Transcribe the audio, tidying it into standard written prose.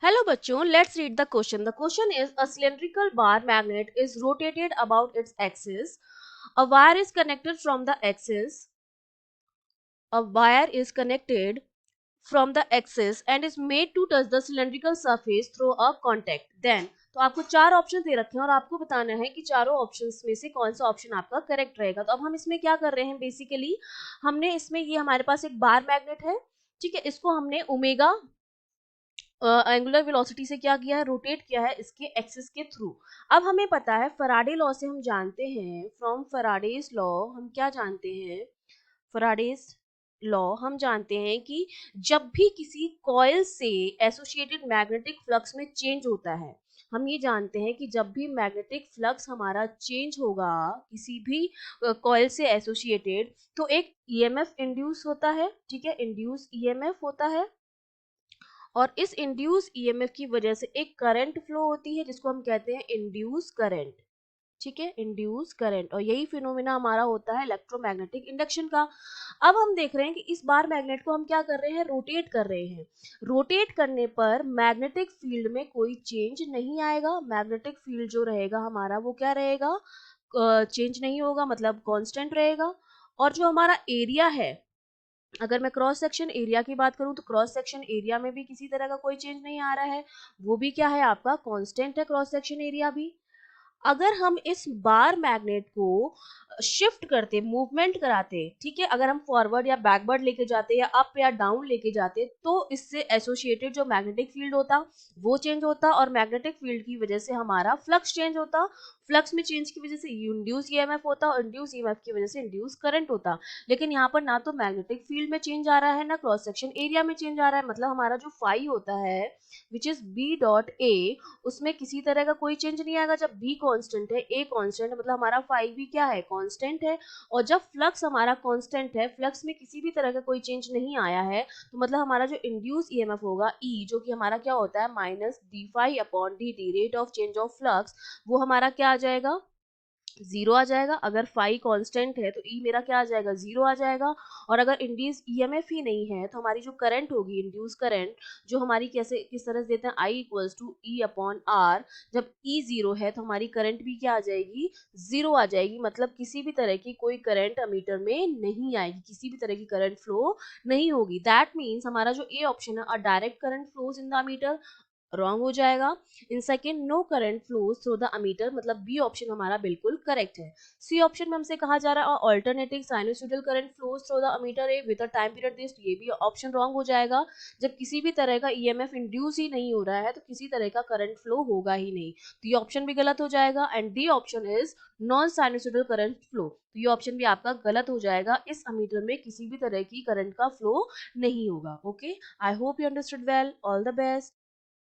Hello बच्चों, let's read the question. The question is a cylindrical bar magnet is rotated about its axis. A wire is connected from the axis. A wire is connected from the axis and is made to touch the cylindrical surface through a contact. Then तो आपको चार option दे रखे हैं और आपको बताना है कि चारों ऑप्शंस में से कौन सा ऑप्शन आपका करेक्ट रहेगा। तो अब हम इसमें क्या कर रहे हैं, बेसिकली हमने इसमें ये हमारे पास एक बार मैग्नेट है, ठीक है, इसको हमने ओमेगा एंगुलर वेलोसिटी से क्या किया है, रोटेट किया है इसके एक्सिस के थ्रू। अब हमें पता है फराडे लॉ से हम जानते हैं, फ्रॉम फराडेज लॉ हम क्या जानते हैं, फराडेज लॉ हम जानते हैं कि जब भी किसी कॉइल से एसोसिएटेड मैग्नेटिक फ्लक्स में चेंज होता है, हम ये जानते हैं कि जब भी मैग्नेटिक फ्लक्स हमारा चेंज होगा किसी भी कॉइल से एसोसिएटेड, तो एक ईएमएफ इंड्यूस होता है, ठीक है, इंड्यूस ईएमएफ होता है। और इस इंड्यूस ईएमएफ की वजह से एक करंट फ्लो होती है जिसको हम कहते हैं इंड्यूस करंट, ठीक है, इंड्यूस करंट। और यही फिनोमेना हमारा होता है इलेक्ट्रोमैग्नेटिक इंडक्शन का। अब हम देख रहे हैं कि इस बार मैग्नेट को हम क्या कर रहे हैं, रोटेट कर रहे हैं। रोटेट करने पर मैग्नेटिक फील्ड में कोई चेंज नहीं आएगा, मैग्नेटिक फील्ड जो रहेगा हमारा वो क्या रहेगा, चेंज नहीं होगा, मतलब कांस्टेंट रहेगा। और जो हमारा एरिया है, अगर मैं क्रॉस सेक्शन एरिया की बात करूं तो क्रॉस सेक्शन एरिया में भी किसी तरह का कोई चेंज नहीं आ रहा है, वो भी क्या है आपका कांस्टेंट है, क्रॉस सेक्शन एरिया भी। अगर हम इस बार मैग्नेट को शिफ्ट करते, मूवमेंट कराते, ठीक है, अगर हम फॉरवर्ड या बैकवर्ड लेके जाते या अप या डाउन लेके जाते, तो इससे एसोसिएटेड जो मैग्नेटिक फील्ड होता वो चेंज होता और मैग्नेटिक फील्ड की वजह से हमारा फ्लक्स चेंज होता। फ्लक्स में चेंज की वजह से इंड्यूस ईएमएफ होता और इंड्यूस ईएमएफ की वजह से इंड्यूस करंट होता। लेकिन यहाँ पर ना तो मैग्नेटिक फील्ड में चेंज आ रहा है ना क्रॉस सेक्शन एरिया में चेंज आ रहा है, मतलब हमारा जो फाई होता है which is B dot A, उसमें किसी तरह का कोई चेंज नहीं आएगा। जब बी कांस्टेंट है, ए कांस्टेंट है, मतलब हमारा फाई भी क्या है, कांस्टेंट है। और जब फ्लक्स हमारा कांस्टेंट है, फ्लक्स में किसी भी तरह का कोई चेंज नहीं आया है, तो मतलब हमारा जो इंड्यूस ईएमएफ होगा ई, जो कि हमारा क्या होता है minus D phi upon D T, rate of change of flux, वो हमारा क्या आ जाएगा, जीरो आ जाएगा। अगर फाई कांस्टेंट है तो ई मेरा क्या आ जाएगा, जीरो आ जाएगा। और अगर इंड्यूस ईएमएफ ही नहीं है तो हमारी जो करंट होगी, इंड्यूस करंट, जो हमारी कैसे किस तरह से देते हैं, I equals to E upon R, जब ई जीरो है तो हमारी करंट भी क्या आ जाएगी, जीरो आ जाएगी। मतलब किसी भी तरह की कोई करंट अमीटर में नहीं आएगी, किसी भी तरह की करंट फ्लो नहीं होगी। दैट मीन्स हमारा जो ए ऑप्शन है, a direct current flows in the ammeter, wrong हो जाएगा। In second, no current flows through the ammeter, मतलब बी ऑप्शन हमारा बिल्कुल करेक्ट है। सी ऑप्शन में हमसे कहा जा रहा है alternating sinusoidal current flows through the ammeter A with a time period this, ये भी ऑप्शन रॉन्ग हो जाएगा। जब किसी भी तरह का ईएमएफ इंड्यूस ही नहीं हो रहा है तो किसी तरह का करंट फ्लो होगा ही नहीं, तो ये ऑप्शन भी गलत हो जाएगा। And D option is non sinusoidal current flow, तो ये ऑप्शन भी आपका गलत हो जाएगा। इस अमीटर में किसी भी तरह की करंट का फ्लो नहीं होगा। Okay, I hope you understood well, all the best.